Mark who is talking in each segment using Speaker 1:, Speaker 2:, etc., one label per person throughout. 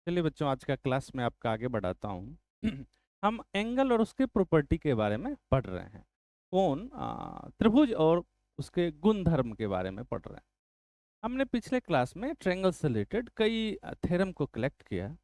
Speaker 1: चलिए बच्चों, आज का क्लास में आपका आगे बढ़ाता हूँ। हम एंगल और उसके प्रॉपर्टी के बारे में पढ़ रहे हैं। कौन त्रिभुज और उसके गुण धर्म के बारे में पढ़ रहे हैं। हमने पिछले क्लास में ट्रायंगल से रिलेटेड कई थ्योरम को कलेक्ट किया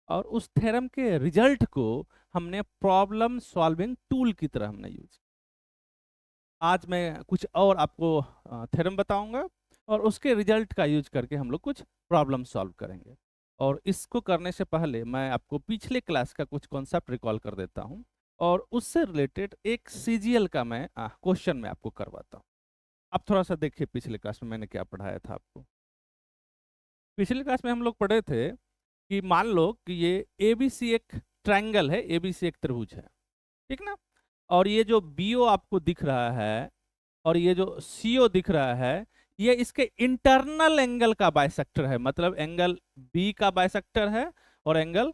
Speaker 1: और उस थ्योरम के रिजल्ट को हमने प्रॉब्लम सॉल्विंग टूल की तरह हमने यूज किया। आज मैं कुछ और आपको थ्योरम बताऊंगा और उसके रिजल्ट का यूज करके हम लोग कुछ प्रॉब्लम सॉल्व करेंगे। और इसको करने से पहले मैं आपको पिछले क्लास का कुछ कॉन्सेप्ट रिकॉल कर देता हूं और उससे रिलेटेड एक सीजीएल का मैं क्वेश्चन में आपको करवाता हूं। आप थोड़ा सा देखिए पिछले क्लास में मैंने क्या पढ़ाया था आपको। पिछले क्लास में हम लोग पढ़े थे कि मान लो कि ये एबीसी एक ट्रायंगल है, एबीसी एक त्रिभुज है, ठीक ना। और ये जो बीओ आपको दिख रहा है और ये जो सीओ दिख रहा है, ये इसके इंटरनल एंगल का बाइसेक्टर है। मतलब एंगल बी का बाइसेक्टर है और एंगल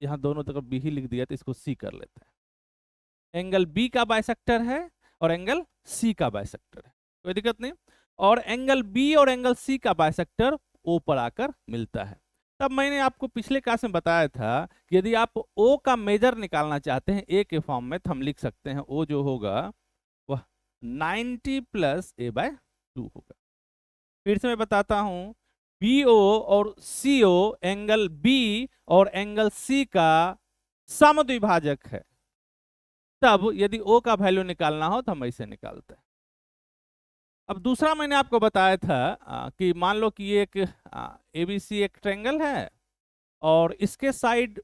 Speaker 1: यहाँ दोनों तरफ बी ही लिख दिया तो इसको सी कर लेते हैं। एंगल बी का बाइसेक्टर है और एंगल सी का बाइसेक्टर है, कोई दिक्कत नहीं। और एंगल बी और एंगल सी का बाइसेक्टर ओ पर आकर मिलता है। तब मैंने आपको पिछले क्लास में बताया था कि यदि आप ओ का मेजर निकालना चाहते हैं ए के फॉर्म में, तो हम लिख सकते हैं ओ जो होगा वह 90 प्लस ए बाय 2 होगा। फिर से मैं बताता हूं, बीओ और सीओ एंगल बी और एंगल सी का समद्विभाजक है। तब यदि ओ का वैल्यू निकालना हो तो हम ऐसे निकालते हैं। अब दूसरा मैंने आपको बताया था कि मान लो कि ये एक एबीसी एक ट्रायंगल है और इसके साइड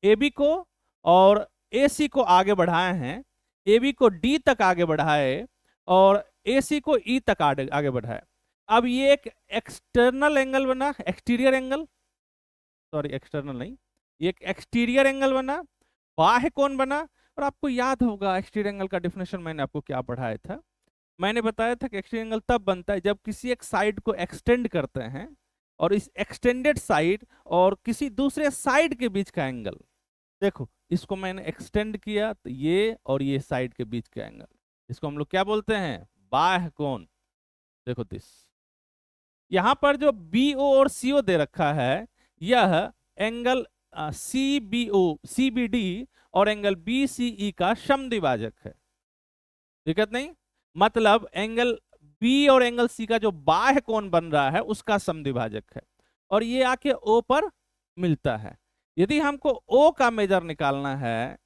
Speaker 1: ए बी को और ए सी को आगे बढ़ाए हैं, ए बी को डी तक आगे बढ़ाए और ए सी को ई तक आगे बढ़ाए। अब ये एक एक्सटर्नल एंगल बना, एक्सटीरियर एंगल, सॉरी एक्सटर्नल नहीं, ये एक एक्सटीरियर एंगल बना, बाह्य कोण बना। और आपको याद होगा एक्सटीरियर एंगल का डेफिनेशन मैंने आपको क्या पढ़ाया था। मैंने बताया था कि एक्सटीरियर एंगल तब बनता है जब किसी एक साइड को एक्सटेंड करते हैं और इस एक्सटेंडेड साइड और किसी दूसरे साइड के बीच का एंगल, देखो इसको मैंने एक्सटेंड किया तो ये और ये साइड के बीच का एंगल, इसको हम लोग क्या बोलते हैं, बाह्य कोण। देखो दिस, यहां पर जो बीओ और सीओ दे रखा है, यह एंगल सीबीओ सीबीडी और एंगल बीसीई का समद्विभाजक है। दिक्कत नहीं, मतलब एंगल बी और एंगल सी का जो बाह्य कोण बन रहा है उसका समद्विभाजक है और ये आके ओ पर मिलता है। यदि हमको ओ का मेजर निकालना है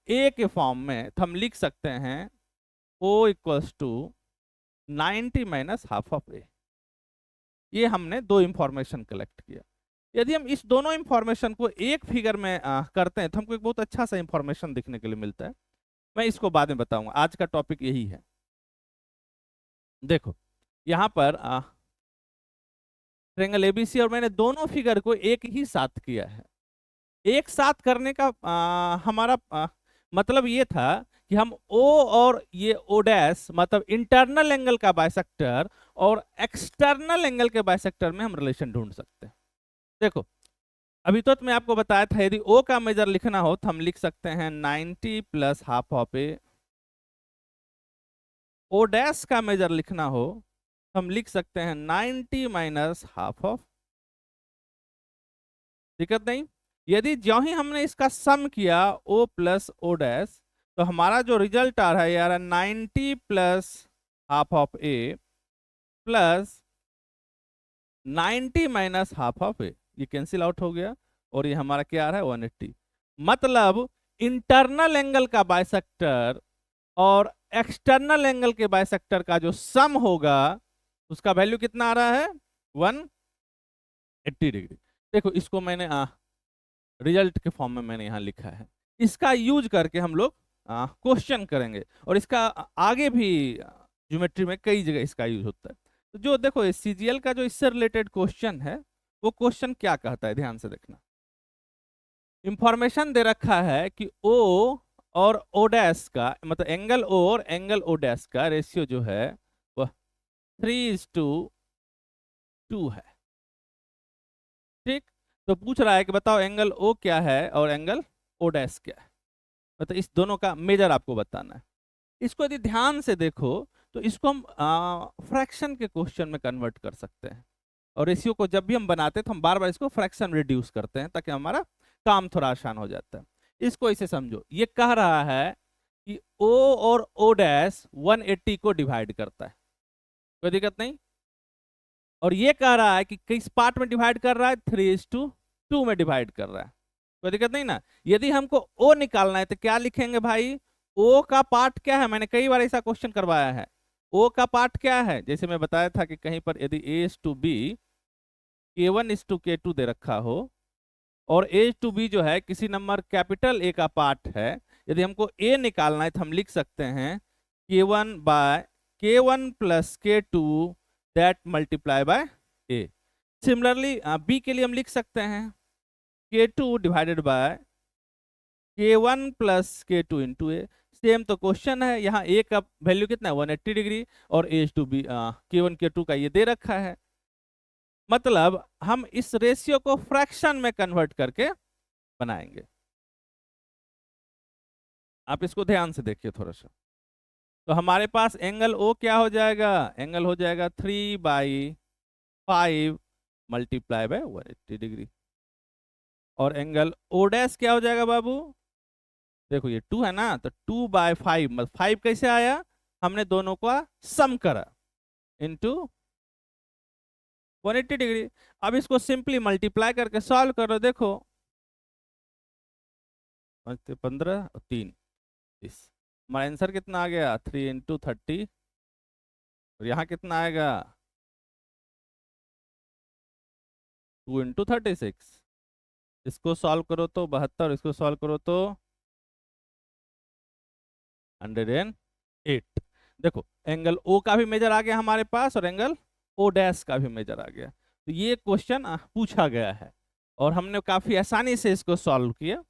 Speaker 1: ए के फॉर्म में, तो हम लिख सकते हैं O equals to 90 minus half of A. ये हमने दो इंफॉर्मेशन कलेक्ट किया। यदि हम इस दोनों इंफॉर्मेशन को एक फिगर में करते हैं तो हमको एक बहुत अच्छा सा इंफॉर्मेशन दिखने के लिए मिलता है। मैं इसको बाद में बताऊंगा, आज का टॉपिक यही है। देखो यहां पर ट्रायंगल एबीसी और मैंने दोनों फिगर को एक ही साथ किया है। एक साथ करने का हमारा मतलब ये था कि हम ओ और ये ओ डैश, मतलब इंटरनल एंगल का बाइसेक्टर और एक्सटर्नल एंगल के बाइसेक्टर में हम रिलेशन ढूंढ सकते हैं। देखो अभी तो मैं आपको बताया था यदि ओ का मेजर लिखना हो तो हम लिख सकते हैं 90 plus half of A. O dash का मेजर लिखना हो हम लिख सकते हैं 90 माइनस हाफ ऑफ। दिक्कत नहीं। यदि जो ही हमने इसका सम किया ओ प्लस ओ डैश, तो हमारा जो रिजल्ट आ रहा है यार 90 plus half of A plus 90 minus half of A, ये कैंसिल आउट हो गया और ये हमारा क्या आ रहा है 180। मतलब इंटरनल एंगल का बाइसेक्टर और एक्सटर्नल एंगल के बाइसेक्टर का जो सम होगा उसका वैल्यू कितना आ रहा है 180 डिग्री। देखो इसको मैंने रिजल्ट के फॉर्म में मैंने यहाँ लिखा है। इसका यूज करके हम लोग क्वेश्चन करेंगे और इसका आगे भी ज्योमेट्री में कई जगह इसका यूज होता है। तो जो देखो सीजीएल का जो इससे रिलेटेड क्वेश्चन है, वो क्वेश्चन क्या कहता है ध्यान से देखना। इंफॉर्मेशन दे रखा है कि ओ और ओ डैश का, मतलब एंगल ओ और एंगल ओ डैश का रेशियो जो है वह 3:2 है। ठीक, तो पूछ रहा है कि बताओ एंगल ओ क्या है और एंगल ओ डैश क्या है, मतलब इस दोनों का मेजर आपको बताना है। इसको यदि ध्यान से देखो तो इसको हम फ्रैक्शन के क्वेश्चन में कन्वर्ट कर सकते हैं और रेशियो को जब भी हम बनाते हैं तो हम बार बार इसको फ्रैक्शन रिड्यूस करते हैं ताकि हमारा काम थोड़ा आसान हो जाता है। इसको इसे समझो, ये कह रहा है कि O और O डैश 180 को डिवाइड करता है, कोई दिक्कत नहीं। और ये कह रहा है कि किस पार्ट में डिवाइड कर रहा है, 3:2 में डिवाइड कर रहा है, कोई दिक्कत नहीं ना। यदि हमको O निकालना है तो क्या लिखेंगे भाई, O का पार्ट क्या है, मैंने कई बार ऐसा क्वेश्चन करवाया है। O का पार्ट क्या है, जैसे मैं बताया था कि कहीं पर यदि A:B K1:K2 दे रखा हो और A:B जो है किसी नंबर कैपिटल A का पार्ट है, यदि हमको A निकालना है तो हम लिख सकते हैं K1 plus K2 that multiply by A। Similarly B के लिए हम लिख सकते हैं K2 divided by K1 plus K2 into A। Same तो क्वेश्चन है, यहाँ A का वैल्यू कितना है 180 डिग्री और A:B K1 K2 का ये दे रखा है। मतलब हम इस रेशियो को फ्रैक्शन में कन्वर्ट करके बनाएंगे। आप इसको ध्यान से देखिए थोड़ा सा। तो हमारे पास एंगल O क्या हो जाएगा, एंगल हो जाएगा 3/5 मल्टीप्लाई बाय 180 डिग्री। और एंगल O डैश क्या हो जाएगा बाबू, देखो ये 2 है ना, तो 2/5 मतलब 5 कैसे आया, हमने दोनों का सम करा इनटू 180 डिग्री। अब इसको सिंपली मल्टीप्लाई करके सॉल्व करो, देखो 15 और 3 30, हमारा आंसर कितना आ गया 3 × 30। और यहाँ कितना आएगा 2 × 36। इसको सॉल्व करो तो 72, इसको सॉल्व करो तो 108। देखो एंगल O का भी मेजर आ गया हमारे पास और एंगल O डैश का भी मेजर आ गया। तो ये क्वेश्चन पूछा गया है और हमने काफी आसानी से इसको सॉल्व किया।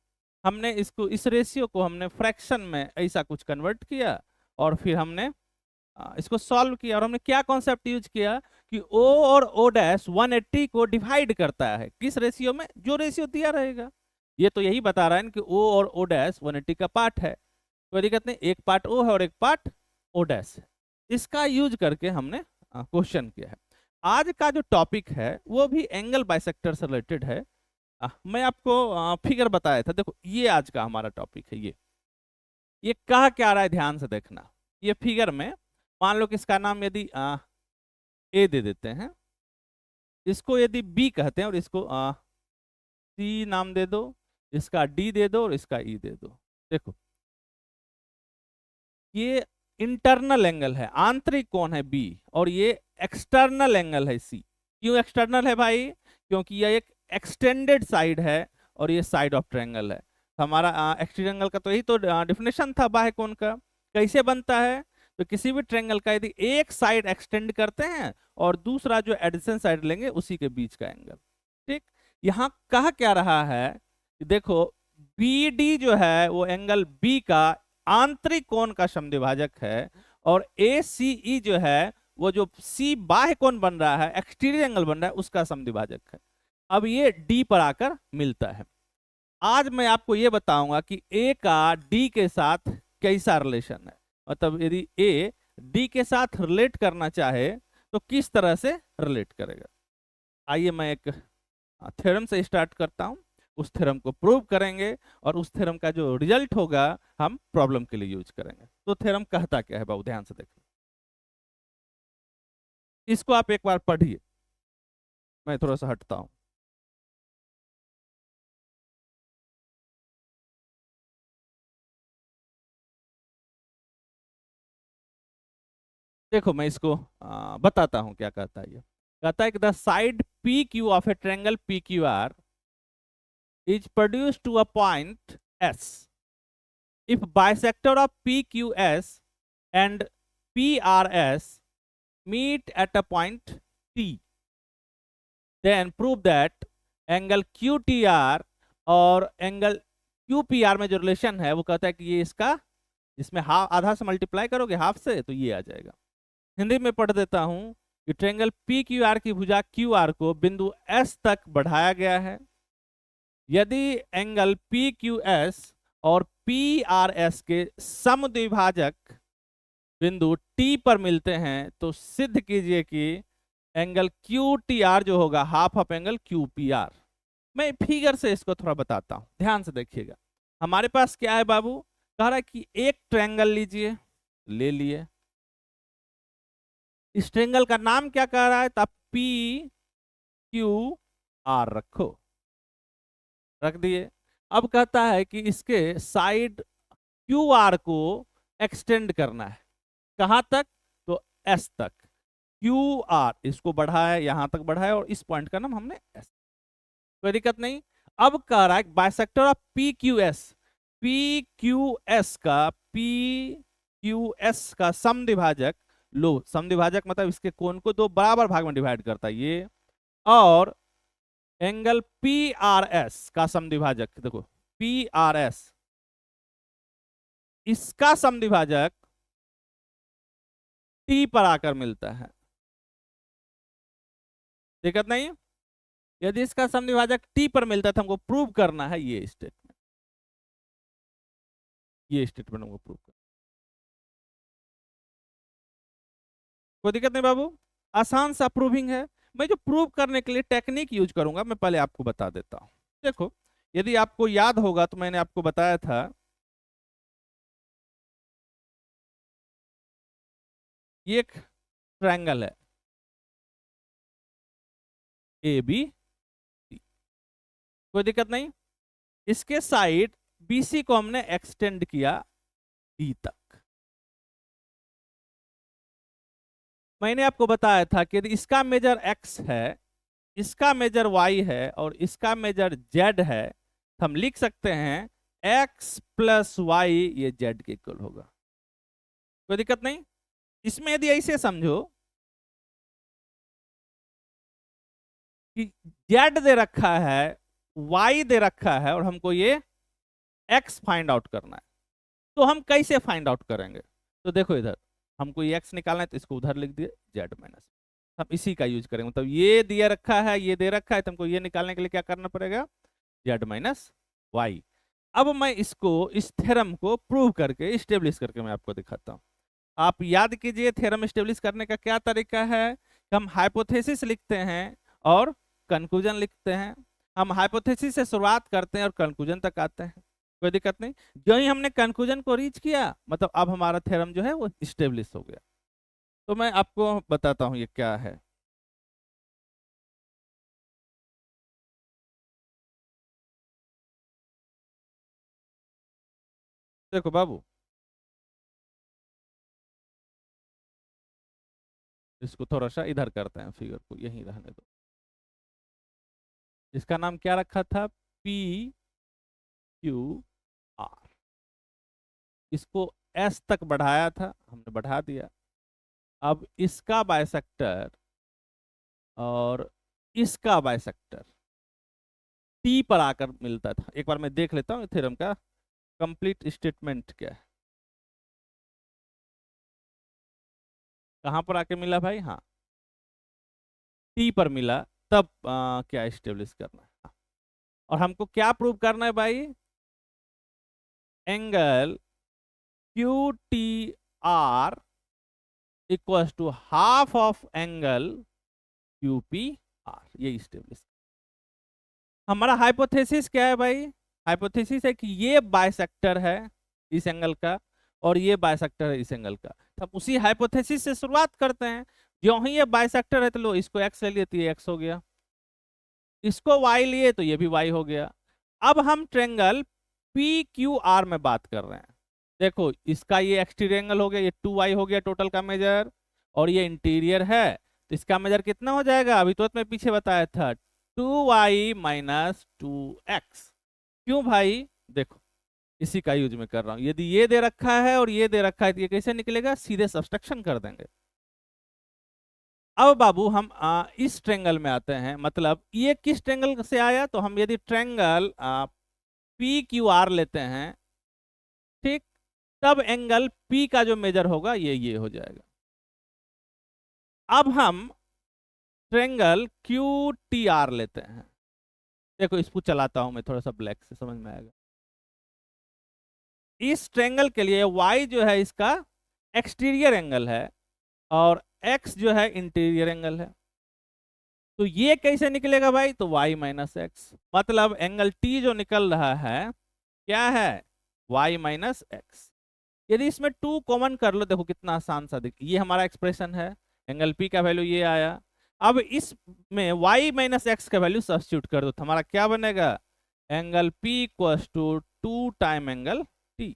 Speaker 1: हमने इसको, इस रेशियो को हमने फ्रैक्शन में ऐसा कुछ कन्वर्ट किया और फिर हमने इसको सॉल्व किया। और हमने क्या कॉन्सेप्ट यूज किया कि O और O डैश 180 को डिवाइड करता है, किस रेशियो में, जो रेशियो दिया रहेगा। ये तो यही बता रहा है कि O और O डैश 180 का पार्ट है, कोई दिक्कत नहीं, एक पार्ट O है और एक पार्ट O डैश है। इसका यूज करके हमने क्वेश्चन किया है। आज का जो टॉपिक है वो भी एंगल बाइसेक्टर से रिलेटेड है। मैं आपको फिगर बताया था, देखो ये आज का हमारा टॉपिक है। ये कहा क्या रहा है, ध्यान से देखना। ये फिगर में मान लो कि इसका नाम यदि ए दे देते हैं, इसको यदि बी कहते हैं और इसको सी नाम दे दो, इसका डी दे दो और इसका ई दे दो। देखो ये इंटरनल एंगल है, आंतरिक कोण है बी, और ये एक्सटर्नल एंगल है सी। क्यों एक्सटर्नल है भाई, क्योंकि यह एक एक्सटेंडेड साइड है और ये साइड ऑफ ट्रायंगल है। हमारा एक्सटीरियर एंगल का तो यही तो डेफिनेशन था बाह्य कोण का। कैसे बनता है, तो किसी भी ट्रायंगल का यदि एक साइड एक्सटेंड करते हैं और दूसरा जो एडजेसेंट साइड लेंगे उसी के बीच का एंगल। ठीक, यहाँ कहा क्या रहा है कि देखो बी डी जो है वो एंगल बी का आंतरिक कोण का समद्विभाजक है और ए सी ई जो है वो जो सी बाह्य कोण बन रहा है, एक्सटीरियर एंगल बन रहा है, उसका समद्विभाजक है। अब ये डी पर आकर मिलता है। आज मैं आपको ये बताऊंगा कि ए का डी के साथ कैसा रिलेशन है, मतलब यदि ए डी के साथ रिलेट करना चाहे तो किस तरह से रिलेट करेगा। आइए मैं एक थ्योरम से स्टार्ट करता हूं, उस थ्योरम को प्रूव करेंगे और उस थ्योरम का जो रिजल्ट होगा हम प्रॉब्लम के लिए यूज करेंगे। तो थ्योरम कहता क्या है बाबू, ध्यान से देखिए, इसको आप एक बार पढ़िए। मैं थोड़ा सा हटता हूं। देखो मैं इसको बताता हूं क्या कहता है। ये कहता है कि the side P Q of A triangle P Q are is produced to a point S. If bisector of PQS and PRS meet at a point T, then prove that angle QTR और angle QPR में जो relation है वो कहता है कि ये इसका, इसमें आधा से मल्टीप्लाई करोगे हाफ से तो ये आ जाएगा। हिंदी में पढ़ देता हूं कि ट्रायंगल PQR की भुजा QR को बिंदु S तक बढ़ाया गया है। यदि एंगल PQS और PRS के समद्विभाजक बिंदु T पर मिलते हैं तो सिद्ध कीजिए कि एंगल क्यू टी आर जो होगा half of angle Q P are. मैं फिगर से इसको थोड़ा बताता हूं, ध्यान से देखिएगा। हमारे पास क्या है बाबू, कह रहा है कि एक ट्रायंगल लीजिए, ले लिए। इस ट्रायंगल का नाम क्या कह रहा है, तो पी क्यू आर रखो, रख दिए। अब कहता है कि इसके साइड क्यू आर को एक्सटेंड करना है, कहां तक, तो एस तक। क्यू आर इसको बढ़ाया, यहां तक बढ़ाया, और इस पॉइंट का नाम हमने एस, कोई दिक्कत नहीं। अब कह रहा है bisector of P Q S, P Q S का, पी क्यू एस का समद्विभाजक लो, समद्विभाजक मतलब इसके कोण को दो बराबर भाग में डिवाइड करता है ये, और एंगल पी आर एस का समद्विभाजक, देखो पी आर एस, इसका समद्विभाजक टी पर आकर मिलता है, दिक्कत नहीं। यदि इसका समद्विभाजक टी पर मिलता है तो हमको प्रूव करना है ये स्टेटमेंट, ये स्टेटमेंट हमको प्रूव करना। कोई दिक्कत नहीं बाबू, आसान सा प्रूविंग है। मैं जो प्रूव करने के लिए टेक्निक यूज करूंगा मैं पहले आपको बता देता हूं। देखो, यदि आपको याद होगा तो मैंने आपको बताया था ये एक ट्रायंगल है ए बी, कोई दिक्कत नहीं। इसके साइड बीसी को हमने एक्सटेंड किया डी तक। मैंने आपको बताया था कि यदि इसका मेजर एक्स है, इसका मेजर वाई है और इसका मेजर जेड है, तो हम लिख सकते हैं एक्स प्लस वाई ये जेड के इक्वल होगा, कोई दिक्कत नहीं। इसमें यदि ऐसे समझो कि जेड दे रखा है, वाई दे रखा है, और हमको ये एक्स फाइंड आउट करना है, तो हम कैसे फाइंड आउट करेंगे, तो देखो इधर हमको ये एक्स निकालना है तो इसको उधर लिख दिए जेड माइनस, हम इसी का यूज करेंगे। मतलब ये दिया रखा है, ये दे रखा है, तो हमको ये निकालने के लिए क्या करना पड़ेगा, जेड माइनस वाई। अब मैं इसको, इस थ्योरम को प्रूव करके, स्टेब्लिश करके मैं आपको दिखाता हूँ। आप याद कीजिए थ्योरम स्टेब्लिश करने का क्या तरीका है, हम हाइपोथेसिस लिखते हैं और कंक्लूजन लिखते हैं। हम हाइपोथेसिस से शुरुआत करते हैं और कंक्लूजन तक आते हैं, कोई दिक्कत नहीं। जो ही हमने कंक्लूजन को रीच किया मतलब अब हमारा थ्योरम जो है वो स्टेब्लिश हो गया। तो मैं आपको बताता हूँ ये क्या है। देखो बाबू, इसको थोड़ा सा इधर करते हैं, फिगर को यहीं रहने दो। इसका नाम क्या रखा था, पी क्यू आर। इसको एस तक बढ़ाया था, हमने बढ़ा दिया। अब इसका बाइसेक्टर और इसका बाइसेक्टर टी पर आकर मिलता था। एक बार मैं देख लेता हूँ थ्योरम का कंप्लीट स्टेटमेंट क्या है। कहां पर आके मिला भाई, हाँ टी पर मिला, तब क्या स्टेब्लिश करना है। हाँ। और हमको क्या प्रूव करना है भाई, angle Q T R equal to half of angle Q P R, ये स्टेब्लिश। हमारा हाइपोथेसिस क्या है भाई, हाइपोथेसिस है कि ये बाइसेक्टर है इस एंगल का और ये बाइसेक्टर है इस एंगल का। तो हम उसी हाइपोथेसिस से शुरुआत करते हैं। जो ही ये बाइसेक्टर है तो लो इसको एक्स ले लिए तो ये एक्स हो गया, इसको वाई लिए तो ये भी वाई हो गया। अब हम ट्रेंगल पी क्यू आर में बात कर रहे हैं। देखो इसका ये एक्सटीरियर एंगल हो गया, ये 2y हो गया टोटल का मेजर, और ये इंटीरियर है तो इसका मेजर कितना हो जाएगा, अभी तो मैं पीछे बताया था 2y माइनस 2x। क्यों भाई, देखो इसी का यूज में कर रहा हूं। यदि ये दे रखा है और ये दे रखा है तो ये कैसे निकलेगा, सीधे सब्सट्रैक्शन कर देंगे। अब बाबू हम इस ट्रेंगल में आते हैं, मतलब ये किस ट्रेंगल से आया, तो हम यदि ट्रेंगल पी क्यू आर लेते हैं, ठीक, तब एंगल पी का जो मेजर होगा ये हो जाएगा। अब हम ट्रेंगल क्यू टी आर लेते हैं। देखो इसको चलाता हूं मैं थोड़ा सा ब्लैक से, समझ में आएगा। इस ट्रेंगल के लिए y जो है इसका एक्सटीरियर एंगल है और x जो है इंटीरियर एंगल है। तो ये कैसे निकलेगा भाई, तो y माइनस एक्स, मतलब एंगल टी जो निकल रहा है क्या है, y माइनस एक्स। यदि इसमें 2 कॉमन कर लो, देखो कितना आसान सा ये हमारा एक्सप्रेशन है, एंगल पी का वैल्यू ये आया। अब इसमें y माइनस एक्स का वैल्यू सब्स्टिट्यूट कर दो, तो हमारा क्या बनेगा, angle P equals to 2 time angle T.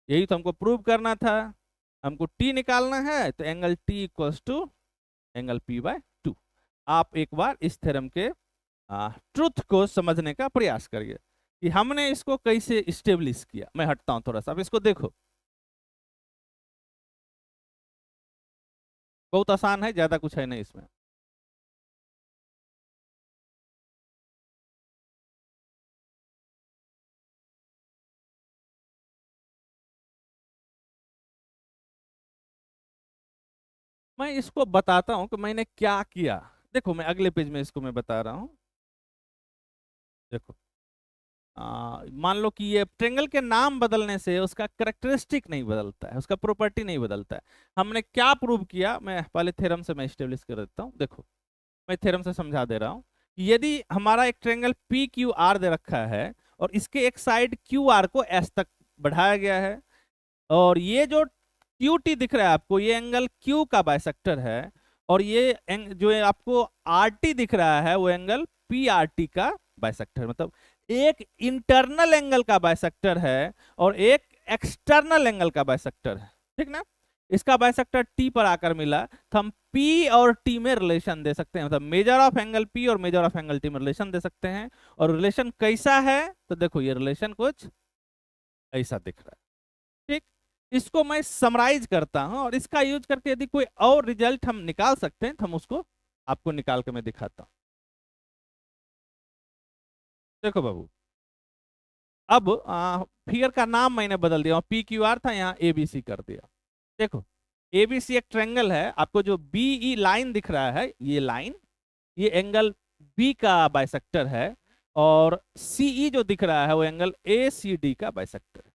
Speaker 1: यही तो हमको प्रूव करना था, हमको टी निकालना है, तो angle T equals to angle P by 2। आप एक बार इस थ्योरम के ट्रुथ को समझने का प्रयास करिए कि हमने इसको कैसे इस्टेब्लिश किया। मैं हटता हूं थोड़ा सा, अब इसको देखो, बहुत आसान है, ज्यादा कुछ है नहीं इसमें। मैं इसको बताता हूं कि मैंने क्या किया। देखो मैं अगले पेज में इसको मैं बता रहा हूं। देखो मान लो कि ये ट्रेंगल के नाम बदलने से उसका करेक्टरिस्टिक नहीं बदलता है, उसका प्रॉपर्टी नहीं बदलता है। हमने क्या प्रूव किया, मैं पहले थ्योरम से मैं स्टेब्लिश कर देता हूं। देखो मैं थ्योरम से समझा दे रहा हूं कि यदि हमारा एक ट्रेंगल पी क्यू आर दे रखा है और इसके एक साइड क्यू आर को एस तक बढ़ाया गया है, और ये जो क्यू टी दिख रहा है आपको, ये एंगल क्यू का बाइसेक्टर है, और ये जो आपको आर टी दिख रहा है वो एंगल पी आर टी का बाइसेक्टर, मतलब एक इंटरनल एंगल का बाइसेक्टर है और एक एक्सटर्नल एंगल का बाइसेक्टर है, ठीक ना। इसका बाइसेक्टर टी पर आकर मिला, तो हम पी और टी में रिलेशन दे सकते हैं, मतलब मेजर ऑफ एंगल पी और मेजर ऑफ एंगल टी में रिलेशन दे सकते हैं। और रिलेशन कैसा है, तो देखो ये रिलेशन कुछ ऐसा दिख रहा है, ठीक। इसको मैं समराइज करता हूं, और इसका यूज करके यदि कोई और रिजल्ट हम निकाल सकते हैं तो हम उसको आपको निकाल के मैं दिखाता हूं। देखो बाबू, अब फिगर का नाम मैंने बदल दिया, पी क्यू आर था यहाँ ए बी सी कर दिया। देखो ए बी सी एक ट्रेंगल है, आपको जो बी ई लाइन दिख रहा है, ये लाइन, ये एंगल बी का बाइसेक्टर है, और सीई जो दिख रहा है वो एंगल ए सी डी का बाइसेक्टर है,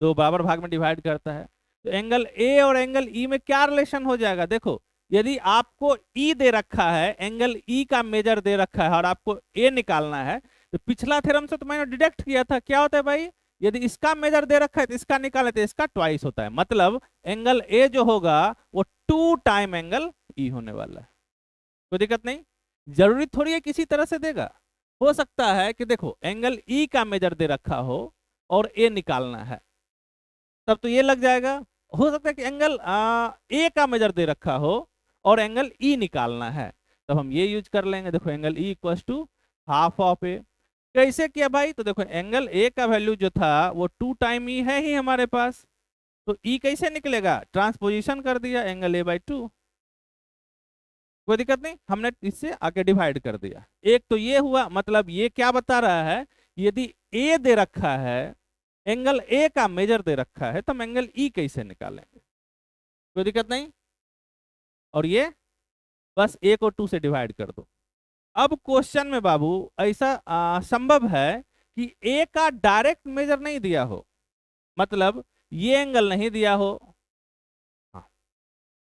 Speaker 1: दो बराबर भाग में डिवाइड करता है। तो एंगल ए और एंगल ई में क्या रिलेशन हो जाएगा, देखो यदि आपको ई दे रखा है, एंगल ई का मेजर दे रखा है, और आपको ए निकालना है, तो पिछला थ्योरम से तो मैंने डिडक्ट किया था, क्या होता है भाई, यदि इसका मेजर दे रखा है तो इसका निकाले तो इसका ट्वाइस होता है, मतलब एंगल ए जो होगा वो 2 टाइम एंगल ई होने वाला है। कोई दिक्कत नहीं, जरूरी थोड़ी है किसी तरह से देगा, हो सकता है कि देखो एंगल ई का मेजर दे रखा हो और ए निकालना है, तब तो ये लग जाएगा। हो सकता है कि एंगल ए का मेजर दे रखा हो और एंगल ई निकालना है, तब हम ये यूज कर लेंगे। देखो angle E equal to half of A. कैसे किया भाई, तो देखो एंगल ए का वैल्यू जो था वो 2 टाइम ई है ही हमारे पास, तो ई कैसे निकलेगा, ट्रांसपोजिशन कर दिया एंगल ए बाई 2, कोई दिक्कत नहीं, हमने इससे आके डिवाइड कर दिया। एक तो ये हुआ, मतलब ये क्या बता रहा है, यदि ए दे रखा है, एंगल ए का मेजर दे रखा है, तो हम एंगल ई कैसे निकालेंगे, कोई दिक्कत नहीं। और ये बस ए को 2 से डिवाइड कर दो। अब क्वेश्चन में बाबू ऐसा संभव है कि ए का डायरेक्ट मेजर नहीं दिया हो, मतलब ये एंगल नहीं दिया हो, हाँ,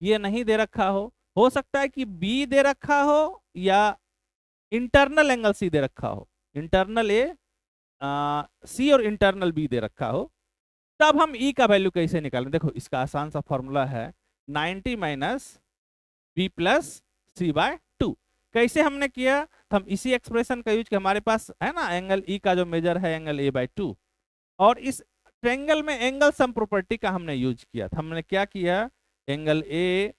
Speaker 1: ये नहीं दे रखा हो सकता है कि बी दे रखा हो या इंटरनल एंगल सी दे रखा हो, इंटरनल ए सी और इंटरनल बी दे रखा हो, तब हम ई का वैल्यू कैसे निकालें। देखो इसका आसान सा फॉर्मूला है 90 माइनस बी प्लस सी बाय 2। कैसे हमने किया, तो हम इसी एक्सप्रेशन का यूज किया, हमारे पास है ना एंगल ई का जो मेजर है एंगल ए बाई 2, और इस ट्रेंगल में एंगल सम प्रॉपर्टी का हमने यूज किया था। हमने क्या किया, angle A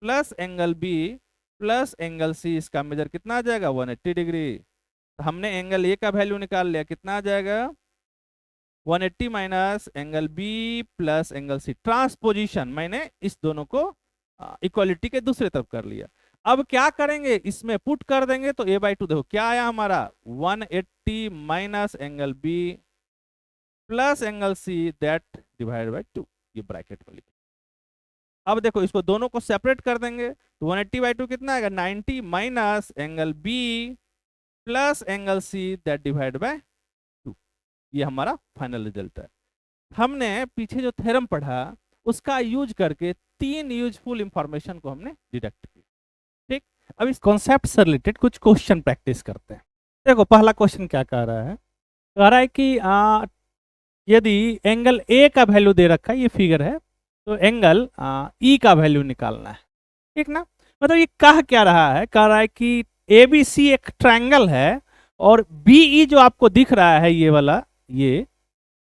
Speaker 1: plus angle B plus angle C, इसका मेजर कितना आ जाएगा 180 डिग्री। तो हमने एंगल ए का वैल्यू निकाल लिया, कितना आ जाएगा 180 minus angle B plus angle C, transposition मैंने इस दोनों को इक्वालिटी के दूसरे तरफ कर लिया। अब क्या करेंगे, इसमें पुट कर देंगे, तो ए बाई 2 देखो क्या आया हमारा 180 minus angle B plus angle C that divide by 2, ये ब्रैकेट में लिखो। अब देखो इसको दोनों को सेपरेट कर देंगे, तो 180 बाई 2 कितना आएगा 90 minus angle B plus angle C that divide by 2, ये हमारा फाइनल रिजल्ट है। हमने पीछे जो थ्योरम पढ़ा उसका यूज करके 3 यूजफुल इंफॉर्मेशन को हमने डिडक्ट किया, ठीक। अब इस कॉन्सेप्ट से रिलेटेड कुछ क्वेश्चन प्रैक्टिस करते हैं। देखो पहला क्वेश्चन क्या कह रहा है, कह रहा है कि यदि एंगल ए का वैल्यू दे रखा है, ये फिगर है, तो एंगल ई का वैल्यू निकालना है, ठीक ना। मतलब ये कह क्या रहा है, कह रहा है कि ए बी सी एक ट्रायंगल है और बी ई जो आपको दिख रहा है ये वाला, ये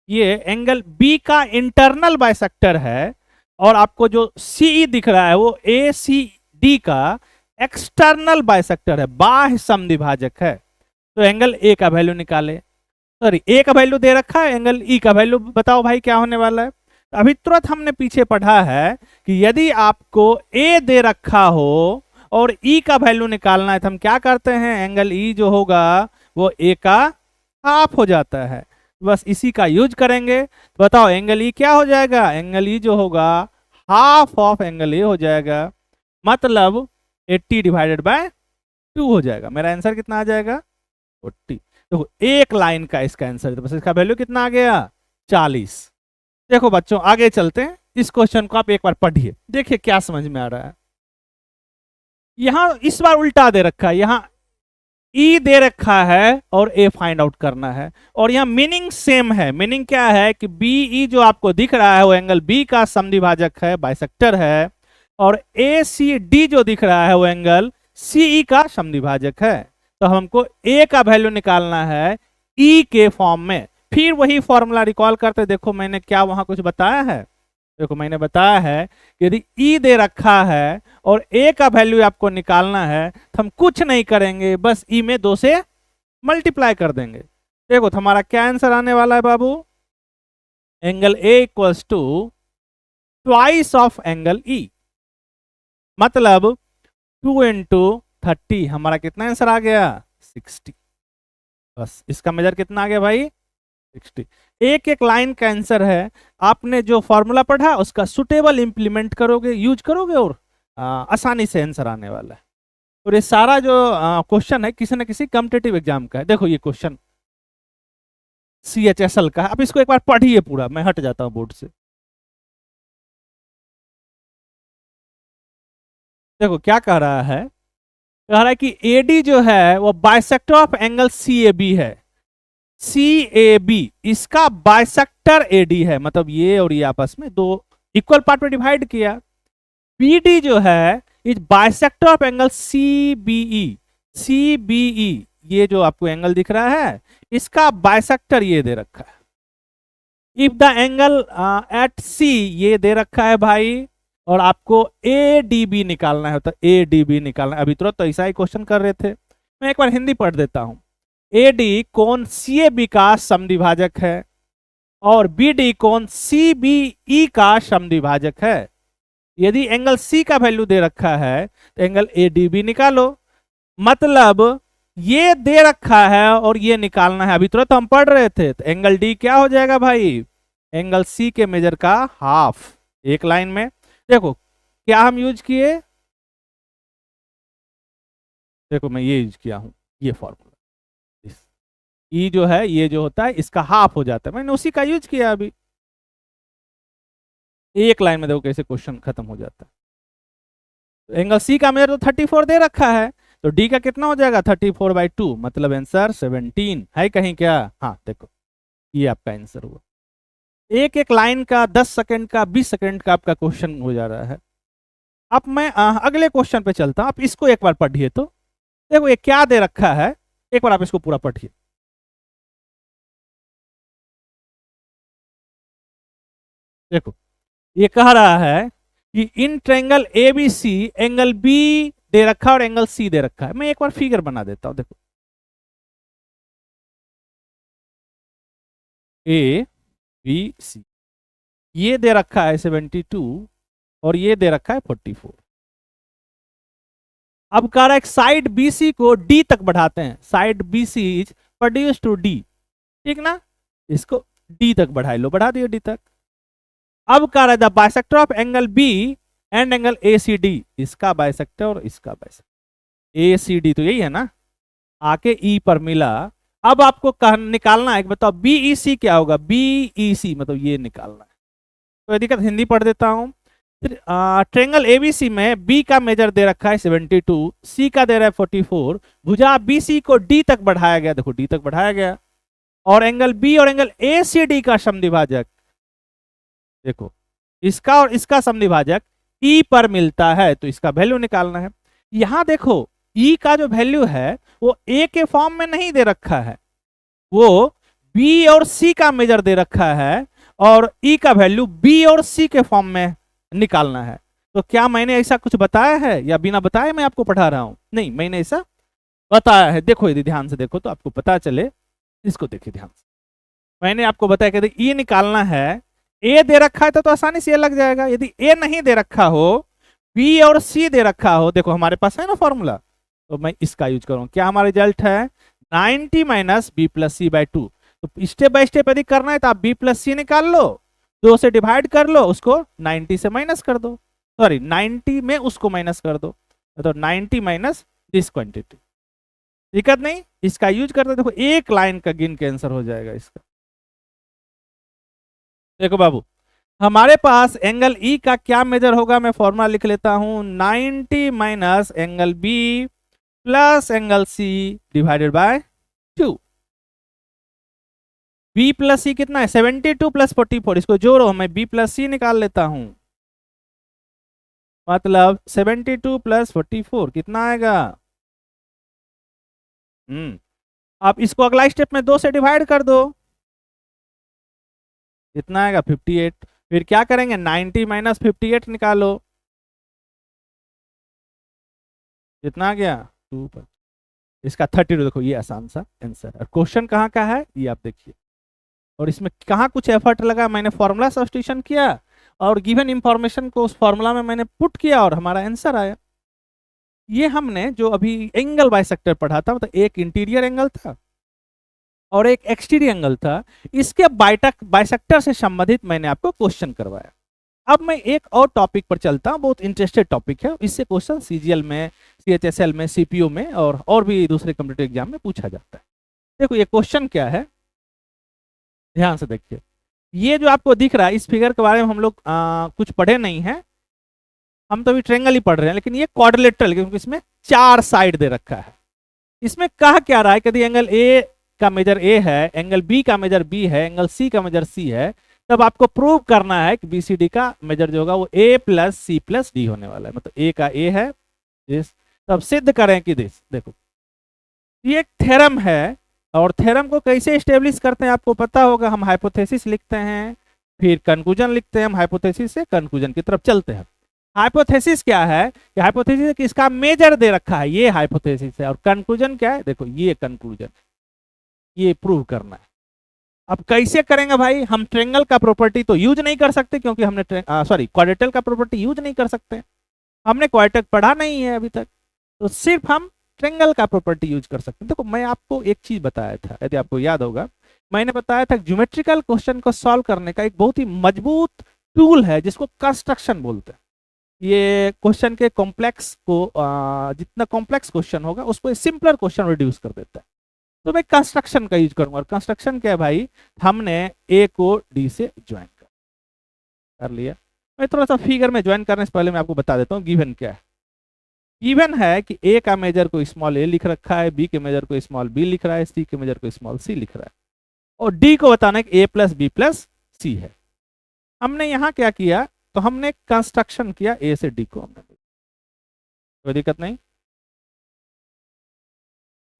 Speaker 1: एंगल बी का इंटरनल बाइसेक्टर है, और आपको जो सी ई दिख रहा है वो ए सी डी का एक्सटर्नल बाइसेक्टर है, बाह्य समद्विभाजक है। तो एंगल ए का वैल्यू निकाले, सॉरी ए का वैल्यू दे रखा है, एंगल ई का वैल्यू बताओ भाई क्या होने वाला है। अभी तुरंत हमने पीछे पढ़ा है कि यदि आपको ए दे रखा हो और ई का वैल्यू निकालना है तो हम क्या करते हैं, एंगल ई जो होगा वो ए का हाफ हो जाता है, बस इसी का यूज करेंगे। तो बताओ एंगल ई क्या हो जाएगा, एंगल ई जो होगा हाफ ऑफ एंगल ए हो जाएगा, मतलब 80 डिवाइडेड बाय 2 हो जाएगा। मेरा आंसर कितना आ जाएगा, 40। देखो एक लाइन का इसका आंसर, तो बस इसका वैल्यू कितना आ गया, 40। देखो बच्चों आगे चलते हैं, इस क्वेश्चन को आप एक बार पढ़िए, देखिए क्या समझ में आ रहा है। यहां इस बार उल्टा दे रखा है, यहां ई दे रखा है और ए फाइंड आउट करना है, और यहां मीनिंग सेम है। मीनिंग क्या है कि बी ई जो आपको दिख रहा है वो एंगल बी का समद्विभाजक है, बाइसेक्टर है, और ए सी डी जो दिख रहा है वो एंगल सी ई का समद्विभाजक है। तो हमको ए का वैल्यू निकालना है ई के फॉर्म में। फिर वही फॉर्मूला रिकॉल करते, देखो मैंने क्या वहां कुछ बताया है, देखो मैंने बताया है कि यदि ई दे रखा है और ए का वैल्यू आपको निकालना है तो हम कुछ नहीं करेंगे, बस ई में 2 से मल्टीप्लाई कर देंगे। देखो तो हमारा क्या आंसर आने वाला है बाबू, angle A equals to twice of angle E, मतलब 2 इंटू 30, हमारा कितना आंसर आ गया, 60। बस इसका मेजर कितना आ गया भाई, 60। एक एक लाइन का आंसर है, आपने जो फॉर्मूला पढ़ा उसका सुटेबल इंप्लीमेंट करोगे, यूज करोगे, और आसानी से आंसर आने वाला है। और ये सारा जो क्वेश्चन है किसी न किसी कॉम्पिटिटिव एग्जाम का है। देखो ये क्वेश्चन CHSL का है, आप इसको एक बार पढ़िए पूरा, मैं हट जाता हूं बोर्ड से। देखो क्या कह रहा है, कह रहा है कि AD जो है वो बाइसेक्टर ऑफ एंगल CAB है, CAB इसका बाइसेक्टर AD है, मतलब ये और ये आपस में 2 इक्वल पार्ट में डिवाइड किया। BD जो है is bisector of angle CBE, ये जो आपको एंगल दिख रहा है इसका बाइसेक्टर ये दे रखा है। If the angle at C ये दे रखा है भाई, और आपको ADB निकालना है, तो ADB निकालना है। अभी तुरंत तो ऐसा ही क्वेश्चन कर रहे थे, मैं एक बार हिंदी पढ़ देता हूं। AD कोण CAB का समद्विभाजक है और BD कोण CBE का समद्विभाजक है। यदि एंगल C का वैल्यू दे रखा है तो एंगल ADB निकालो, मतलब ये दे रखा है और ये निकालना है। अभी तुरंत हम पढ़ रहे थे, तो एंगल D क्या हो जाएगा भाई, एंगल C के मेजर का हाफ, एक लाइन में। देखो क्या हम यूज किए, देखो मैं ये यूज किया हूं, ये फॉर्मूला, ई जो है ये जो होता है इसका हाफ हो जाता है, मैंने उसी का यूज किया। अभी एक लाइन में देखो कैसे क्वेश्चन खत्म हो जाता है। तो एंगल सी का मेजर तो 34 दे रखा है, तो डी का कितना हो जाएगा, 34/2, मतलब आंसर 17 है कहीं क्या, हाँ देखो ये आपका आंसर हुआ। एक एक लाइन का 10 सेकंड का 20 सेकंड का आपका क्वेश्चन हो जा रहा है। अब मैं अगले क्वेश्चन पे चलता हूं, आप इसको एक बार पढ़िए। तो देखो ये क्या दे रखा है, एक बार आप इसको पूरा पढ़िए। देखो ये कह रहा है कि in triangle ABC angle B दे रखा है और एंगल C दे रखा है। मैं एक बार फिगर बना देता हूं, देखो ABC ये दे रखा है 72 और ये दे रखा है 44। अब कह रहा है साइड BC को D तक बढ़ाते हैं, side BC is produce to D, ठीक ना, इसको D तक बढ़ा लो, बढ़ा दियो D तक। अब कह रहा है the bisector of angle B and angle ACD, इसका बाइसेक्टर और इसका बाइसेक्टर, ACD तो यही है ना, आके E पर मिला। अब आपको निकालना है, बताओ BEC क्या होगा, BEC मतलब ये निकालना है। तो दिक्कत हिंदी पढ़ देता हूं, ट्रेंगल एबीसी में बी का मेजर दे रखा है 72, सी का दे रहा है 44, भुजा बीसी को डी तक बढ़ाया गया, देखो डी तक बढ़ाया गया, और एंगल बी और एंगल ए सी डी का समद्विभाजक, देखो इसका और इसका समद्विभाजक ई पर मिलता है, तो इसका वैल्यू निकालना है। यहां देखो ई का जो वैल्यू है वो ए के फॉर्म में नहीं दे रखा है, वो बी और सी का मेजर दे रखा है, और ई का वैल्यू बी और सी के फॉर्म में निकालना है। तो क्या मैंने ऐसा कुछ बताया है या बिना बताए मैं आपको पढ़ा रहा हूं? नहीं, मैंने ऐसा बताया है। देखो यदि ध्यान से देखो तो आपको पता चले, इसको देखिए ध्यान से। मैंने आपको बताया कि ई निकालना है, ए दे रखा है तो आसानी से ये लग जाएगा। यदि ए नहीं दे रखा हो, बी और सी दे रखा हो, देखो हमारे पास है ना फॉर्मूला, तो मैं इसका यूज करूँ। क्या हमारा रिजल्ट है 90 minus B plus C by 2। तो स्टेप बाय स्टेप यदि करना है तो आप बी प्लस सी निकाल लो, 2 से डिवाइड कर लो, उसको 90 से माइनस कर दो, सॉरी 90 में उसको माइनस कर दो, तो 90 माइनस दिस क्वांटिटी। दिक्कत नहीं, इसका यूज करते देखो एक लाइन का गिन के आंसर हो जाएगा इसका। देखो बाबू, हमारे पास एंगल ई का क्या मेजर होगा, मैं फॉर्मूला लिख लेता हूं, 90 minus angle B plus angle C divided by 2। B plus C कितना है 72 प्लस 44, इसको जोड़ो, मैं बी प्लस सी निकाल लेता हूं, मतलब 72 प्लस 44 कितना आएगा। आप इसको अगला स्टेप में 2 से डिवाइड कर दो, कितना आएगा 58। फिर क्या करेंगे 90 माइनस 58 निकालो, कितना आ गया 2 पर, इसका 32। देखो ये आसान सा आंसर है। क्वेश्चन कहाँ का है ये आप देखिए, और इसमें कहाँ कुछ एफर्ट लगा, मैंने फॉर्मूला सब्स्टिट्यूशन किया और गिवन इंफॉर्मेशन को उस फॉर्मूला में मैंने पुट किया और हमारा आंसर आया। ये हमने जो अभी एंगल बाइसेक्टर पढ़ा था, मतलब एक इंटीरियर एंगल था और एक एक्सटीरियर एंगल था, इसके बाइसेक्टर से संबंधित मैंने आपको क्वेश्चन करवाया। अब मैं एक और टॉपिक पर चलता हूं, बहुत इंटरेस्टेड टॉपिक है, इससे क्वेश्चन सीजीएल में, सीएचएसएल में, सीपीयू में और भी दूसरे कंप्यूटर एग्जाम में पूछा जाता है। देखो ये क्वेश्चन क्या है, ध्यान से देखिए। ये जो आपको दिख रहा है, इस फिगर के बारे में हम लोग कुछ पढ़े नहीं है, हम तो अभी ट्रेंगल ही पढ़ रहे हैं, लेकिन ये क्वाड्रिलेटरल, क्योंकि इसमें 4 साइड दे रखा है। इसमें कहा क्या रहा है, यदि एंगल ए का मेजर ए है, एंगल बी का मेजर बी है, एंगल सी का मेजर सी है, तब आपको प्रूव करना है कि बी सी डी का मेजर जो होगा वो ए प्लस सी प्लस डी होने वाला है, मतलब ए का ए है दिस। तब सिद्ध करें कि दिस, देखो ये एक थ्योरम है, और थ्योरम को कैसे स्टेब्लिश करते हैं आपको पता होगा। हम हाइपोथेसिस लिखते हैं, फिर कंक्लूजन लिखते हैं, हम हाइपोथेसिस से कंक्लूजन की तरफ चलते हैं। हाइपोथेसिस क्या है, कि हाइपोथेसिस कि इसका मेजर दे रखा है, ये हाइपोथेसिस है, और कंक्लूजन क्या है, देखो ये कंक्लूजन, ये प्रूव करना है। अब कैसे करेंगे भाई, हम ट्रेंगल का प्रॉपर्टी तो यूज नहीं कर सकते, क्योंकि हमने क्वाड्रेटल का प्रॉपर्टी यूज नहीं कर सकते, हमने क्वाड्रेटल पढ़ा नहीं है अभी तक, तो सिर्फ हम ट्रेंगल का प्रॉपर्टी यूज कर सकते हैं। देखो मैं आपको एक चीज बताया था, यदि आपको याद होगा, मैंने बताया था ज्योमेट्रिकल क्वेश्चन को सॉल्व करने का एक बहुत ही मजबूत टूल है जिसको कंस्ट्रक्शन बोलते हैं। ये क्वेश्चन के कॉम्प्लेक्स को जितना कॉम्प्लेक्स क्वेश्चन होगा उसको सिंपलर क्वेश्चन रिड्यूस कर देता है। तो मैं कंस्ट्रक्शन का यूज करूंगा, और कंस्ट्रक्शन क्या है भाई, हमने ए को डी से ज्वाइन कर लिया। मैं थोड़ा सा फिगर में ज्वाइन करने से पहले मैं आपको बता देता हूँ गिवन क्या है। गिवन है कि ए का मेजर को स्मॉल ए लिख रखा है, बी के मेजर को स्मॉल बी लिख रहा है, सी के मेजर को स्मॉल सी लिख रहा है, और डी को बताना है कि ए प्लस बी प्लस सी है। हमने यहाँ क्या किया, तो हमने कंस्ट्रक्शन किया ए से डी को, हमने कोई दिक्कत नहीं।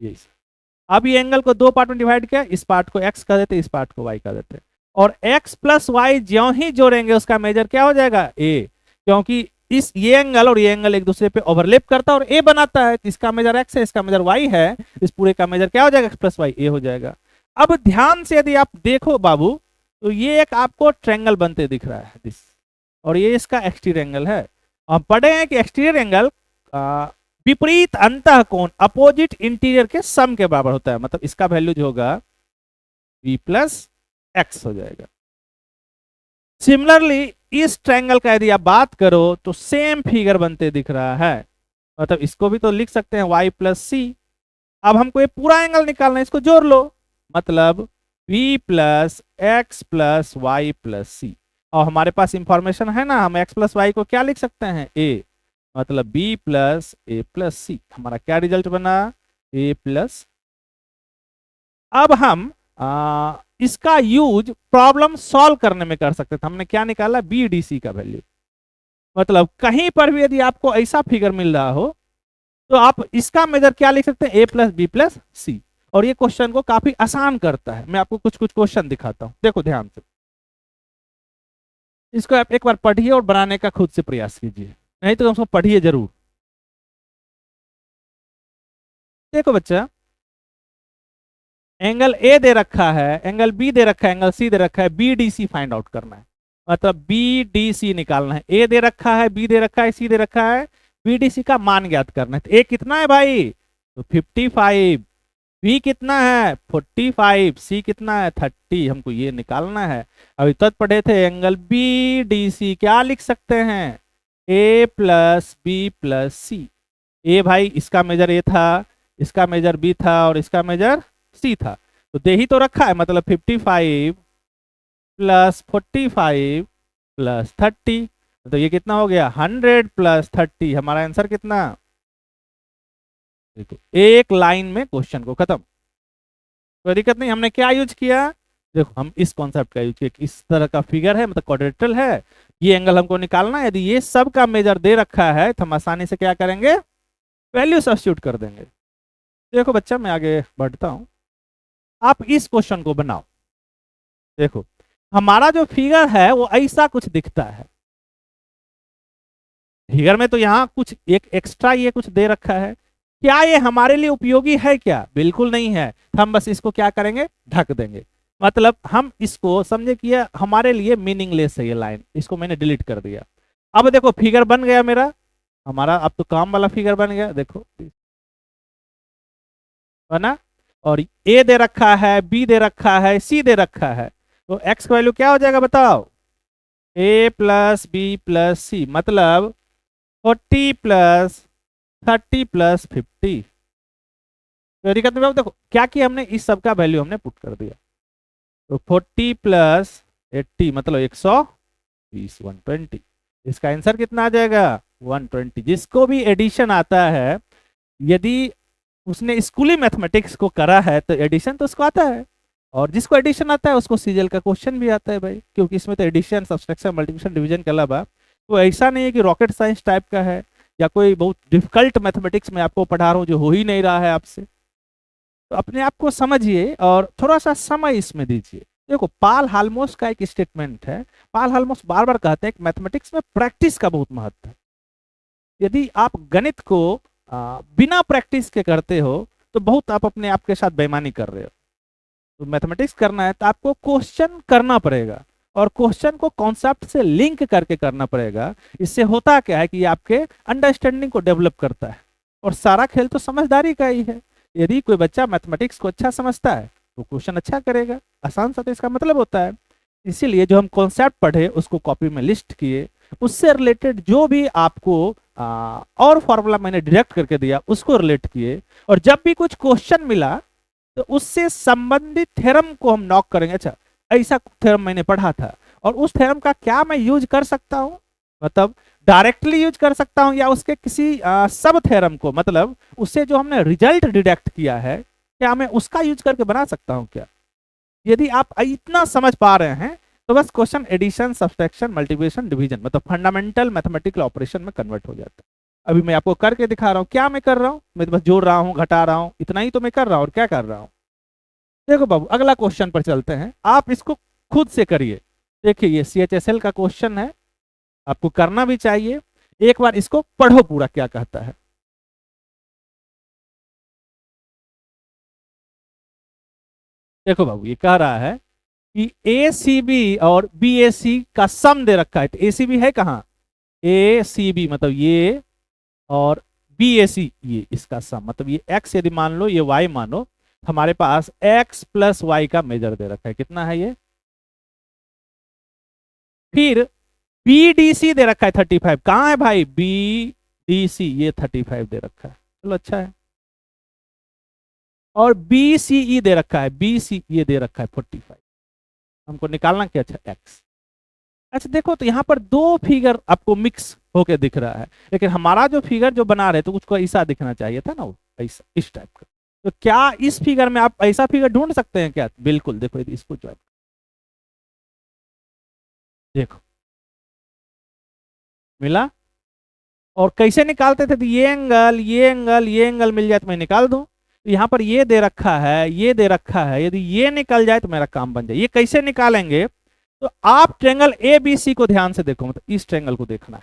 Speaker 1: यही अब ये एंगल को 2 पार्ट में डिवाइड किया, इस पार्ट को x कर देते, इस पार्ट को y कर देते, और x प्लस वाई ज्यों ही जोड़ेंगे उसका मेजर क्या हो जाएगा a, क्योंकि ये एंगल और ये एंगल एक दूसरे पे ओवरलैप करता है और a बनाता है। इसका मेजर x है, इसका मेजर y है, इस पूरे का मेजर क्या हो जाएगा, x प्लस वाई a हो जाएगा। अब ध्यान से यदि आप देखो बाबू, तो ये एक आपको ट्रायंगल बनते दिख रहा है दिस, और ये इसका एक्सटीरियर एंगल है। हम पढ़े हैं कि एक्सटीरियर एंगल विपरीत अंतः कोण अपोजिट इंटीरियर के सम के बराबर होता है, मतलब इसका वैल्यू जो होगा v प्लस एक्स हो जाएगा। सिमिलरली इस ट्रायंगल का यदि आप बात करो तो सेम फिगर बनते दिख रहा है, मतलब इसको भी तो लिख सकते हैं y प्लस सी। अब हमको ये पूरा एंगल निकालना है, इसको जोड़ लो, मतलब v plus X plus Y plus C. और हमारे पास इंफॉर्मेशन है ना, हम x प्लस वाई को क्या लिख सकते हैं, a, मतलब b प्लस ए प्लस सी। हमारा क्या रिजल्ट बना, a प्लस। अब हम इसका यूज प्रॉब्लम सॉल्व करने में कर सकते थे। हमने क्या निकाला, बी डी सी का वैल्यू। मतलब कहीं पर भी यदि आपको ऐसा फिगर मिल रहा हो तो आप इसका मेजर क्या लिख सकते हैं, ए प्लस बी प्लस सी। और ये क्वेश्चन को काफी आसान करता है। मैं आपको कुछ कुछ क्वेश्चन दिखाता हूं, देखो ध्यान से। इसको आप एक बार पढ़िए और बनाने का खुद से प्रयास कीजिए, नहीं तो उसको पढ़िए जरूर। देखो बच्चा, एंगल ए दे रखा है, एंगल बी दे रखा है, एंगल सी दे रखा है, B D C find out करना है। मतलब बी डी सी निकालना है। ए दे रखा है, बी दे रखा है, सी दे रखा है, बी डी सी का मान ज्ञात करना है। तो ए कितना है भाई, तो 55, बी कितना है 45, सी कितना है 30, हमको ये निकालना है। अभी तक पढ़े थे एंगल बी डी सी क्या लिख सकते हैं, ए प्लस बी प्लस सी। ए भाई इसका मेजर ए था, इसका मेजर बी था और इसका मेजर सी था। तो दे ही तो रखा है, मतलब 55 प्लस 45 प्लस 30, तो ये कितना हो गया 100 प्लस 30। हमारा आंसर कितना, देखो एक लाइन में क्वेश्चन को खत्म। कोई दिक्कत नहीं। हमने क्या यूज किया, देखो हम इस कॉन्सेप्ट का यूज किया। इस तरह का फिगर है, मतलब क्वाड्रेटल है, ये एंगल हमको निकालना है। यदि ये सब का मेजर दे रखा है तो हम आसानी से क्या करेंगे, वैल्यू सब्स्टिट्यूट कर देंगे। देखो बच्चा, मैं आगे बढ़ता हूं, आप इस क्वेश्चन को बनाओ। देखो हमारा जो फिगर है वो ऐसा कुछ दिखता है। फिगर में तो यहाँ कुछ एक एक्स्ट्रा ये कुछ दे रखा है। क्या ये हमारे लिए उपयोगी है क्या, बिल्कुल नहीं है। हम बस इसको क्या करेंगे, ढक देंगे। मतलब हम इसको समझे कि ये हमारे लिए मीनिंगलेस है, ये लाइन, इसको मैंने डिलीट कर दिया। अब देखो फिगर बन गया मेरा, हमारा अब तो काम वाला फिगर बन गया। देखो बना, और ए दे रखा है, बी दे रखा है, सी दे रखा है। तो एक्स का वैल्यू क्या हो जाएगा बताओ, ए प्लस बी प्लस सी, मतलब 40 प्लस 30 प्लस 50। तो दिक्कत में देखो क्या किया हमने, इस सब का वैल्यू हमने पुट कर दिया। तो 40 प्लस 80 मतलब 120, 120। इसका आंसर कितना आ जाएगा 120। जिसको भी एडिशन आता है, यदि उसने स्कूली मैथमेटिक्स को करा है तो एडिशन तो उसको आता है। और जिसको एडिशन आता है उसको सीजीएल का क्वेश्चन भी आता है भाई, क्योंकि इसमें तो एडिशन सब्सट्रैक्शन मल्टीप्लिकेशन डिवीजन के अलावा तो ऐसा नहीं है कि रॉकेट साइंस टाइप का है या कोई बहुत डिफिकल्ट मैथमेटिक्स में आपको पढ़ा रहा हूँ जो हो ही नहीं रहा है आपसे। तो अपने आप को समझिए और थोड़ा सा समय इसमें दीजिए। देखो पाल हाल्मोस का एक स्टेटमेंट है, पाल हाल्मोस बार बार कहते हैं कि मैथमेटिक्स में प्रैक्टिस का बहुत महत्व है। यदि आप गणित को बिना प्रैक्टिस के करते हो तो बहुत आप अपने आप के साथ बेईमानी कर रहे हो। तो मैथमेटिक्स करना है तो आपको क्वेश्चन करना पड़ेगा, और क्वेश्चन को कॉन्सेप्ट से लिंक करके करना पड़ेगा। इससे होता क्या है कि ये आपके अंडरस्टैंडिंग को डेवलप करता है, और सारा खेल तो समझदारी का ही है। यदि कोई बच्चा मैथमेटिक्स को अच्छा समझता है तो क्वेश्चन अच्छा करेगा, आसान सा तो इसका मतलब होता है। इसीलिए जो हम कॉन्सेप्ट पढ़े उसको कॉपी में लिस्ट किए, उससे रिलेटेड जो भी आपको और फॉर्मूला मैंने डिरेक्ट करके दिया उसको रिलेट किए, और जब भी कुछ क्वेश्चन मिला तो उससे संबंधित थ्योरम को हम नॉक करेंगे। अच्छा ऐसा थ्योरम मैंने पढ़ा था और उस थ्योरम का क्या मैं यूज कर सकता हूं, मतलब डायरेक्टली यूज कर सकता हूं या उसके किसी सब थ्योरम को, मतलब उससे जो हमने रिजल्ट डिडक्ट किया है क्या मैं उसका यूज करके बना सकता हूं क्या। यदि आप इतना समझ पा रहे हैं तो बस question addition subtraction multiplication division मतलब फंडामेंटल मैथमेटिकल ऑपरेशन में कन्वर्ट हो जाता है। अभी मैं आपको करके दिखा रहा हूँ, क्या मैं कर रहा हूँ, मैं तो बस जोड़ रहा हूँ घटा रहा हूँ, इतना ही तो मैं कर रहा हूँ। और क्या कर रहा हूँ, देखो बाबू अगला क्वेश्चन पर चलते हैं, आप इसको खुद से करिए। देखिए ये CHSL का क्वेश्चन है, आपको करना भी चाहिए। एक बार इसको पढ़ो पूरा क्या कहता है। देखो बाबू ये कह रहा है कि ACB और BAC का सम दे रखा है। तो ACB है कहाँ, ACB मतलब ये, और BAC ये इसका सम, मतलब ये x यदि मान लो ये y मानो, हमारे पास x प्लस वाई का मेजर दे रखा है। कितना है ये, फिर BDC दे रखा है 35। कहाँ है भाई BDC, ये 35 दे रखा है, चलो अच्छा है। और BCE दे रखा है, BC ये दे रखा है 45। हमको निकालना क्या, अच्छा x। अच्छा देखो, तो यहाँ पर दो फिगर आपको मिक्स होके दिख रहा है, लेकिन हमारा जो फिगर जो बना रहे तो उसको ऐसा दिखना चाहिए था ना, वो ऐसा इस टाइप का। तो क्या इस फिगर में आप ऐसा फिगर ढूंढ सकते हैं क्या? बिल्कुल, देखो इसको जो देखो मिला। और कैसे निकालते थे? तो ये एंगल, ये एंगल, ये एंगल मिल जाए तो मैं निकाल दूं। तो यहाँ पर ये दे रखा है, ये दे रखा है, यदि ये निकल जाए तो मेरा काम बन जाए। ये कैसे निकालेंगे? तो आप ट्रेंगल ए बी सी को ध्यान से देखो, मतलब इस ट्रेंगल को देखना है।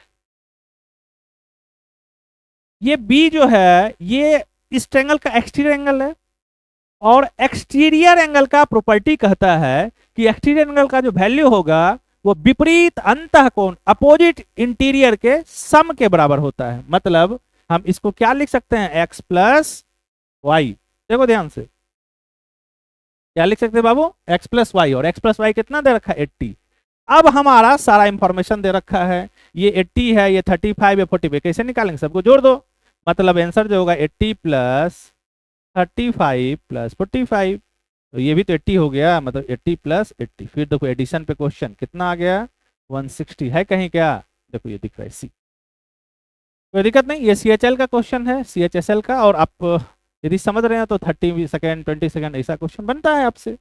Speaker 1: ये बी जो है ये इस ट्रेंगल का एक्सटीरियर एंगल है, और एक्सटीरियर एंगल का प्रॉपर्टी कहता है कि एक्सटीरियर एंगल का जो वैल्यू होगा वो विपरीत अंतःकोण अपोजिट इंटीरियर के सम के बराबर होता है। मतलब हम इसको क्या लिख सकते हैं? X plus Y. देखो ध्यान से, क्या लिख सकते हैं बाबू? एक्स प्लस वाई, और एक्स प्लस वाई कितना दे रखा है? 80। अब हमारा सारा इंफॉर्मेशन दे रखा है, ये 80 है, ये 35 है, 45, कैसे निकालेंगे? सबको जोड़ दो, मतलब आंसर जो होगा 80 प्लस 35 प्लस 45। तो ये भी तो 80 हो गया, मतलब 80 प्लस 80। फिर देखो एडिशन पे क्वेश्चन कितना आ गया? 160 है कहीं क्या? देखो ये दिख रहा है सी। कोई दिक्कत नहीं, ये CHL का क्वेश्चन है, CHSL का। और आप यदि समझ रहे हैं तो 30 सेकेंड 20 सेकेंड ऐसा क्वेश्चन बनता है आपसे।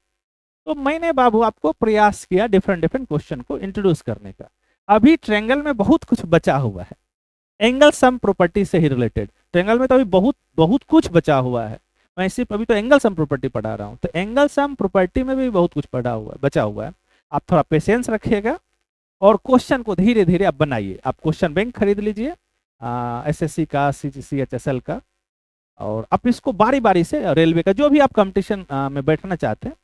Speaker 1: तो मैंने बाबू आपको प्रयास किया डिफरेंट डिफरेंट क्वेश्चन को इंट्रोड्यूस करने का। अभी ट्रेंगल में बहुत कुछ बचा हुआ है, एंगल सम प्रॉपर्टी से ही रिलेटेड। ट्रेंगल में तो अभी बहुत बहुत कुछ बचा हुआ है। मैं सिर्फ अभी तो एंगल सम प्रॉपर्टी पढ़ा रहा हूँ, तो एंगल सम प्रॉपर्टी में भी बहुत कुछ पढ़ा हुआ है, बचा हुआ है। आप थोड़ा पेशेंस रखिएगा और क्वेश्चन को धीरे धीरे आप बनाइए। आप क्वेश्चन बैंक खरीद लीजिए, SSC का, CHSL का, और आप इसको बारी बारी से, रेलवे का जो भी आप कंपटीशन में बैठना चाहते हैं,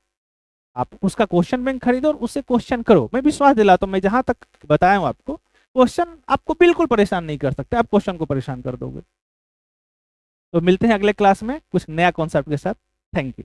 Speaker 1: आप उसका क्वेश्चन बैंक खरीदो और उससे क्वेश्चन करो। मैं विश्वास दिलाता हूँ, मैं जहां तक बताया हूँ आपको, क्वेश्चन आपको बिल्कुल परेशान नहीं कर सकते, आप क्वेश्चन को परेशान कर दोगे। तो मिलते हैं अगले क्लास में कुछ नया कॉन्सेप्ट के साथ। Thank you.